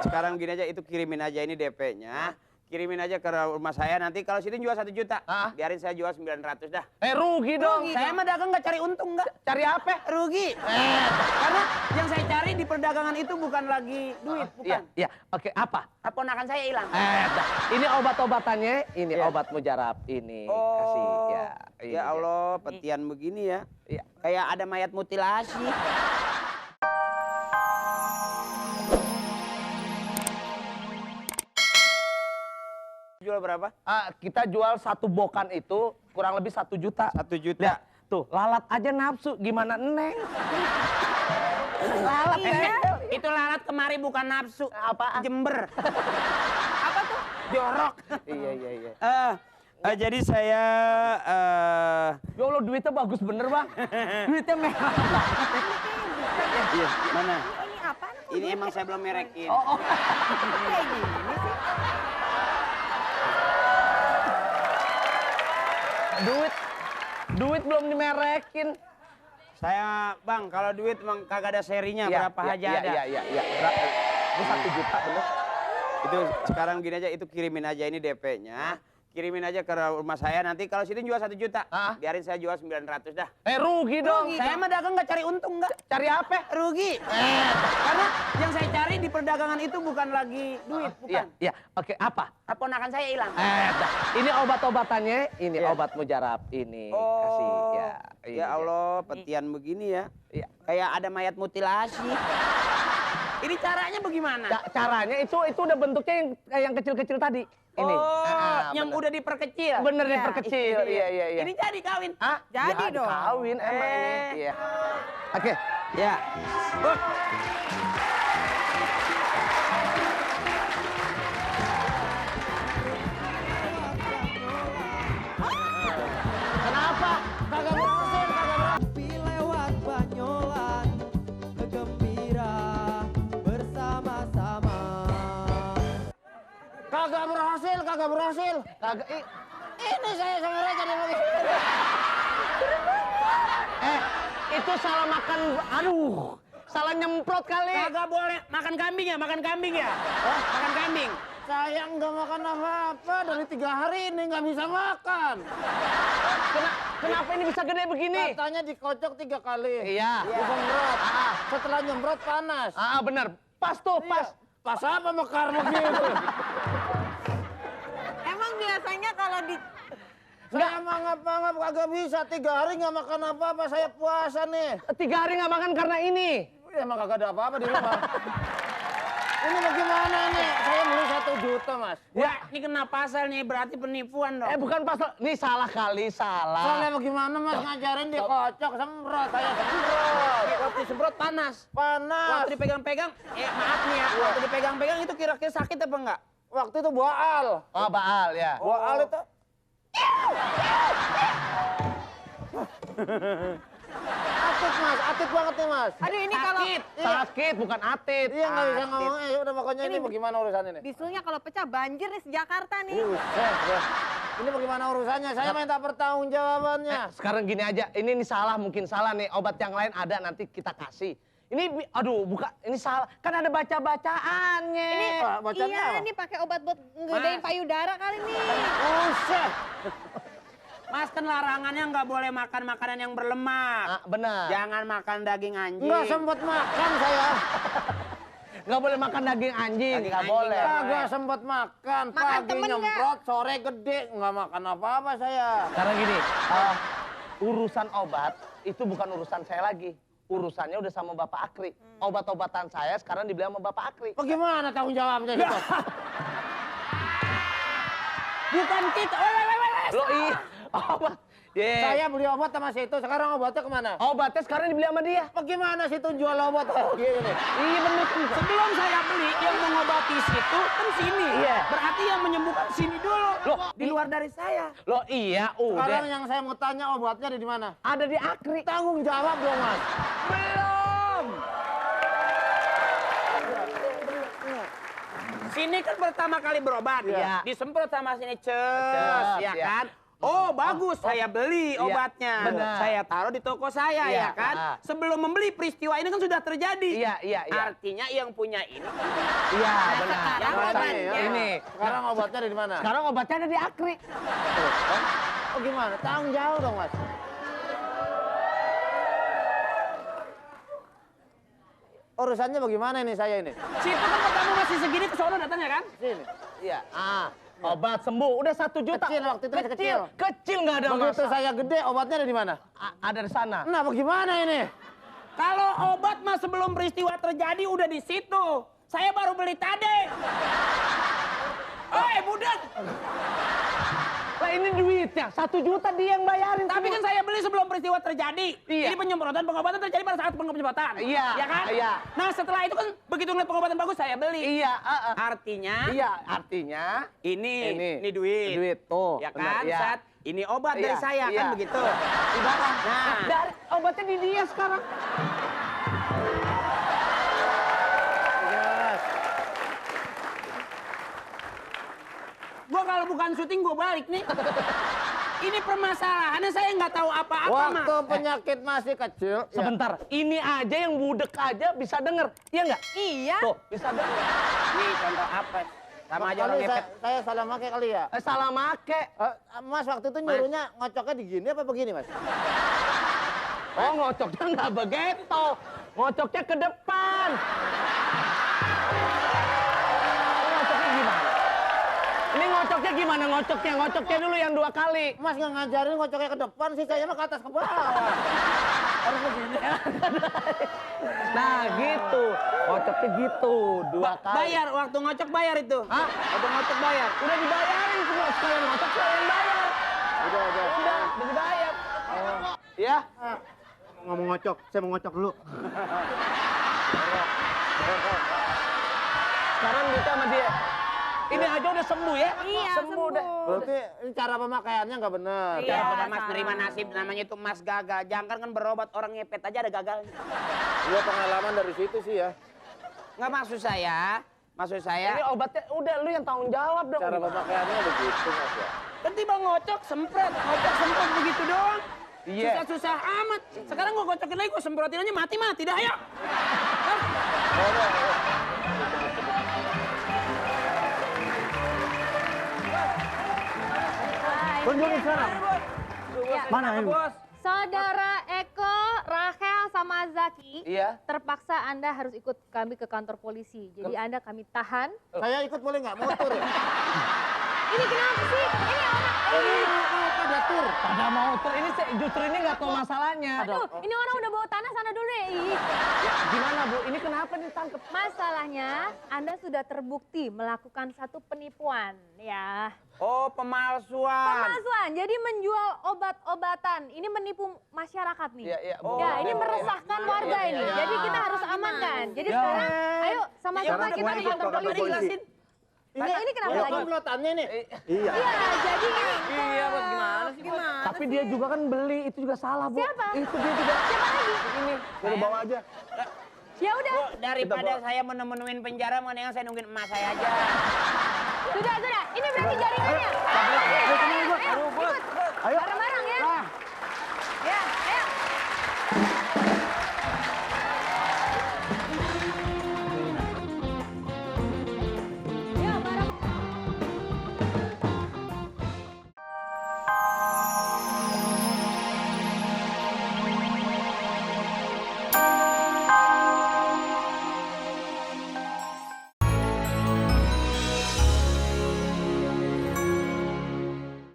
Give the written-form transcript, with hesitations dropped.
sekarang gini aja, itu kirimin aja ini DP-nya. Kirimin aja ke rumah saya, nanti kalau situ jual 1 juta. Biarin saya jual 900 dah. Rugi dong. Saya mah dagang nggak cari untung nggak. Cari apa? Rugi. Karena yang saya cari di perdagangan itu bukan lagi duit, bukan. Iya. Oke, apa? Ponakan saya hilang. Ini obat-obatannya, ini obat mujarab ini. Kasih ya. Ya Allah, petian begini ya. Kayak ada mayat mutilasi. Jual berapa? Kita jual 1 bokan itu kurang lebih 1 juta. 1 juta. Tuh, lalat aja nafsu, gimana Neng? Lalat itu lalat kemari bukan nafsu. Apaan? Jember. Apa tuh? Jorok. Iya. Jadi saya Ya Allah, duitnya bagus bener, Bang. Duitnya merah. iya, mana? Ini apa? Ini emang saya belum merekin. Kayak gini sih. Duit belum dimerekin. Saya, Bang, kalau duit emang kagak ada serinya, berapa aja ada. Iya. Berapa? Itu 1 juta bener. Itu sekarang gini aja, itu kirimin aja ini DP-nya. Kirimin aja ke rumah saya, nanti kalau situ jual 1 juta. Biarin saya jual 900 dah. Rugi dong. Saya mah dagang nggak cari untung nggak. Cari apa? Rugi. Karena yang saya cari di perdagangan itu bukan lagi duit, bukan. Iya. Oke, apa? Ponakan saya hilang. Ini obat-obatannya, ini obat mujarab ini. Kasih ya. Ya Allah, petian begini ya. Kayak ada mayat mutilasi. Ini caranya bagaimana? Caranya itu udah bentuknya yang kecil-kecil tadi. Ini. Yang udah diperkecil. Bener diperkecil. Iya. Ini jadi kawin. Jadi dong. Kawin emang ini. Iya. Oke. Ya. Kenapa? Kagak berhasil, Lewat Banyolan bergembira bersama-sama. Kagak berhasil. Ini saya sebenarnya jadi begini. Itu salah makan. Aduh, salah nyemprot kali. Kagak boleh makan kambing ya? Makan kambing. Saya nggak makan apa-apa dari 3 hari ini nggak bisa makan. Kenapa ini bisa gede begini? Katanya dikocok 3 kali. Iya. Disemprot. Setelah nyemprot panas. Bener. Pas tuh, pas. Pas apa mekar begitu? Emang biasanya kalau di Saya mangap-mangap kagak bisa. 3 hari nggak makan apa-apa. Saya puasa nih. 3 hari nggak makan karena ini. Emang kagak ada apa-apa di rumah. Ini bagaimana nih? Saya beli 1 juta, Mas. Ya, ini kena pasal nih, berarti penipuan dong. Bukan pasal. Nih salah kali, salah. Soalnya bagaimana, Mas? Ngajarin dikocok, semprot. Saya semprot. Waktu disemprot panas. Panas. Waktu dipegang-pegang, maaf nih ya, waktu dipegang-pegang itu kira-kira sakit apa enggak? Waktu itu boal. Baal ya. Boal itu. Atit, Mas. Atit banget nih, Mas. Aduh ini kalau Sakit, bukan atit. Iya, nggak bisa ngomong. Udah pokoknya ini bagaimana urusan ini? bisulnya kalau pecah banjir nih Jakarta nih. Ini bagaimana urusannya? Saya minta pertanggungjawabannya. Sekarang gini aja, ini salah, mungkin salah nih. Obat yang lain ada, nanti kita kasih. Ini, aduh, ini salah. Kan ada baca-bacaannya. Ini bacaannya apa? ini pakai obat buat ngegedein payudara kali nih. Buset. Mas, kan larangannya nggak boleh makan makanan yang berlemak. Benar. Jangan makan daging anjing. Nggak sempet makan saya. Nggak boleh makan daging anjing. Daging Nggak anjing boleh. Kagak sempet makan. Makan Pagi temen nyemprot, sore gede. Nggak makan apa-apa saya. Sekarang gini, urusan obat itu bukan urusan saya lagi. Urusannya udah sama Bapak Akri. Obat-obatan saya sekarang dibeli sama Bapak Akri. Bagaimana tanggung jawabnya gitu? Bukan kita. Lo obat. Saya beli obat sama situ, sekarang obatnya kemana? Obatnya sekarang dibeli sama dia. Bagaimana situ jual obat gini? Iya bener. Sebelum saya beli, yang mengobati situ kan sini. Iya. Berarti yang menyembuhkan sini dulu. Loh, di luar dari saya. Lo iya Sekarang udah. yang saya mau tanya obatnya ada di mana? Ada di Akri. Tanggung jawab dong, Mas. Belum. Sini kan pertama kali berobat. Iya. Disemprot sama sini, Ces, ya iya. kan? Oh bagus, saya beli Iya, obatnya. benar. Saya taruh di toko saya Iya, ya kan. Sebelum membeli peristiwa ini kan sudah terjadi. Iya. Artinya yang punya ini. Iya, benar. sekarang Yang mana obatnya. ini. Sekarang obatnya ada di mana? Sekarang obatnya ada di Akri. Oh gimana? Tanggung jawab dong mas. Urusannya bagaimana ini saya ini? Situ kan kamu masih segini ke sono datangnya kan? Sini. Iya. Obat sembuh. Udah 1 juta. Kecil waktu itu masih kecil. Kecil nggak ada Begitu masalah. saya gede, obatnya ada di mana? Ada di sana. Nah bagaimana ini? Kalau obat mah sebelum peristiwa terjadi udah di situ. Saya baru beli tadi. Budak. Lah ini duitnya. 1 juta dia yang bayarin. Tapi semua. kan saya beli sebelum peristiwa terjadi. Iya. Ini penyemprotan pengobatan terjadi pada saat penyemprotan. Iya, Ya kan? iya. Nah setelah itu kan begitu ngeliat pengobatan bagus saya beli. Iya. Artinya Iya. Artinya. ini duit. Duit tuh. Ya benar, kan? iya. Sat, ini obat dari Iya, saya iya. kan begitu. Ibarat. Nah. Dari obatnya di dia sekarang. Yes. Gua kalau bukan syuting gua balik nih. Ini permasalahannya saya nggak tahu apa-apa Mas. Waktu penyakit masih kecil. ya. Sebentar. Ini aja yang budek aja bisa denger. Iya nggak? Iya. Tuh, bisa denger. Nih contoh apa? Sama aja Kali orang ngepet. saya salah make kali ya. Salah make. Mas waktu itu nyuruhnya ngocoknya di gini apa begini mas? Oh, ngocoknya nggak begitu. Ngocoknya ke depan. Ini ngocoknya gimana? Ini ngocoknya gimana? Ngocoknya dulu yang 2 kali. Mas nggak ngajarin ngocoknya ke depan sih, saya mah ke atas ke bawah. Harus begini. Nah, gitu. Ngocoknya gitu, 2 kali. Bayar waktu ngocok bayar itu. Hah? Waktu ngocok bayar. Udah dibayarin semua. Sekalian ngocok, sekalian bayar. Udah dibayar. Ya? Ngomong ngocok, saya mau ngocok dulu. Sekarang duitnya sama dia. Ini aja udah sembuh ya? Iya, Sembuh udah. Berarti ini cara pemakaiannya nggak benar. Iya. Cara pada Mas salah. nerima nasib namanya itu Mas gagal. Jangan kan berobat orang ngepet aja ada gagal. Iya pengalaman dari situ sih ya. Nggak maksud saya. Maksud saya. Ini obatnya udah lu yang tanggung jawab dong. Cara Gimana? pemakaiannya begitu mas ya. Kan tiba ngocok semprot begitu doang. Iya. Susah-susah amat. Sekarang gua kocokin lagi, gua semprotin aja mati dah ayo. Tunjukin sekarang. Ya. Mana ini? Bos. Saudara Eko, Rachel, sama Zaki, Iya. terpaksa Anda harus ikut kami ke kantor polisi. Jadi Anda kami tahan. Saya ikut boleh nggak motor ya? Ini kenapa sih? Ini orang... Mau pada tur. Pada mau tur ini justru ini nggak tahu masalahnya. Aduh, ini orang udah bawa tanah sana dulu deh. Ih. Ya, gimana Bu? Ini kenapa ditangkap? Masalahnya, Anda sudah terbukti melakukan satu penipuan, ya. Oh, pemalsuan. Pemalsuan, jadi menjual obat-obatan. Ini menipu masyarakat nih. Iya, iya. Oh, Ya, ini iya, meresahkan iya, warga iya, ini. iya. Jadi kita harus amankan. Jadi Ya. sekarang, ayo sama-sama udah, kita gua ke ikut kantor kok, polisi. jelasin. Ini kenapa Ya, lagi? komplotannya nih. Iya, jadi ini. Iya, Bos, gimana sih? Gimana? Tapi dia juga kan beli, itu juga salah Bu. Siapa? Itu dia juga. Siapa lagi? Ini, baru bawa aja. Ya udah, Bu, daripada saya menemuin penjara, mendingan saya nungguin emas saya aja. sudah. Ini berarti jaringannya. Ayo, Ayo. ikut. Ayo. Bareng